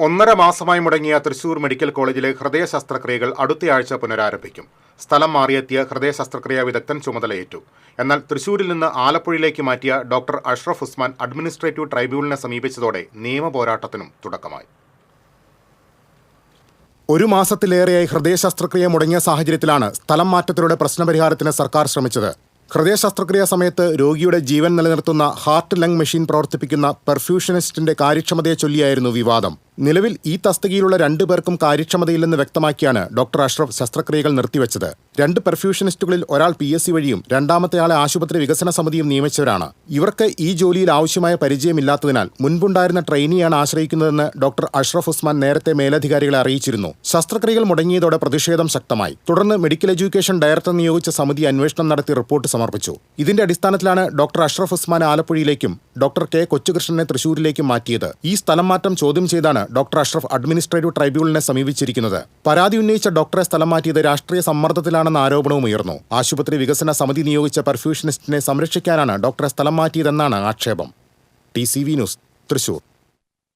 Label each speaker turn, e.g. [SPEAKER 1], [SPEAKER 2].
[SPEAKER 1] 1.5 മാസമായി മുടങ്ങിയ തൃശൂർ മെഡിക്കൽ കോളേജിലെ ഹൃദയ ശസ്ത്രക്രിയകൾ അടുത്തയാഴ്ച പുനരാരംഭിക്കും. സ്ഥലം മാറിയെത്തിയ ഹൃദയ ശസ്ത്രക്രിയാ വിദഗ്ധൻ ചുമതലയേറ്റു. എന്നാൽ തൃശൂരിൽ നിന്ന് ആലപ്പുഴയിലേക്ക് മാറ്റിയ ഡോക്ടർ അഷ്റഫ് ഉസ്മാൻ അഡ്മിനിസ്ട്രേറ്റീവ് ട്രൈബ്യൂണലിനെ സമീപിച്ചതോടെ നിയമപോരാട്ടത്തിനും തുടക്കമായി. 1 മാസത്തിലേറെയായി ഹൃദയ ശസ്ത്രക്രിയ മുടങ്ങിയ സാഹചര്യത്തിലാണ് സ്ഥലം മാറ്റത്തിലൂടെ പ്രശ്നപരിഹാരത്തിന് സർക്കാർ ശ്രമിച്ചത്. ഹൃദയ ശസ്ത്രക്രിയ സമയത്ത് രോഗിയുടെ ജീവൻ നിലനിർത്തുന്ന ഹാർട്ട് ലങ് മെഷീൻ പ്രവർത്തിപ്പിക്കുന്ന പെർഫ്യൂഷനിസ്റ്റിന്റെ കാര്യക്ഷമതയെ ചൊല്ലിയായിരുന്നു വിവാദം. നിലവിൽ ഈ തസ്തികയിലുള്ള 2 പേർക്കും കാര്യക്ഷമതയില്ലെന്ന് വ്യക്തമാക്കിയാണ് ഡോക്ടർ അഷ്റഫ് ശസ്ത്രക്രിയകൾ നിർത്തിവെച്ചത്. 2 പെർഫ്യൂഷനിസ്റ്റുകളിൽ ഒരാൾ PSC വഴിയും രണ്ടാമത്തെയാളെ ആശുപത്രി വികസന സമിതിയും നിയമിച്ചവരാണ്. ഇവർക്ക് ഈ ജോലിയിൽ ആവശ്യമായ പരിചയമില്ലാത്തതിനാൽ മുൻപുണ്ടായിരുന്ന ട്രെയിനിയാണ് ആശ്രയിക്കുന്നതെന്ന് ഡോക്ടർ അഷ്റഫ് ഉസ്മാൻ നേരത്തെ മേലധികാരികളെ അറിയിച്ചിരുന്നു. ശസ്ത്രക്രിയകൾ മുടങ്ങിയതോടെ പ്രതിഷേധം ശക്തമായി. തുടർന്ന് മെഡിക്കൽ എഡ്യൂക്കേഷൻ ഡയറക്ടർ നിയോഗിച്ച സമിതി അന്വേഷണം നടത്തി റിപ്പോർട്ട് സമർപ്പിച്ചു. ഇതിന്റെ അടിസ്ഥാനത്തിലാണ് ഡോക്ടർ അഷ്റഫ് ഉസ്മാൻ ആലപ്പുഴയിലേക്കും ഡോക്ടർ K കൊച്ചുകൃഷ്ണനെ തൃശൂരിലേക്കും മാറ്റിയത്. ഈ സ്ഥലം മാറ്റം ചോദ്യം ചെയ്താണ് ഡോക്ടർ അഷ്റഫ് അഡ്മിനിസ്ട്രേറ്റീവ് ട്രൈബ്യൂണലിനെ സമീപിച്ചിരിക്കുന്നത്. പരാതി ഉന്നയിച്ച ഡോക്ടറെ സ്ഥലം മാറ്റിയത് രാഷ്ട്രീയ സമ്മർദ്ദത്തിലാണെന്ന ആരോപണവും ഉയർന്നു. ആശുപത്രി വികസന സമിതി നിയോഗിച്ച പെർഫ്യൂഷനിസ്റ്റിനെ സംരക്ഷിക്കാനാണ് ഡോക്ടറെ സ്ഥലം മാറ്റിയതെന്നാണ് ആക്ഷേപം. TCV news, Thrissur.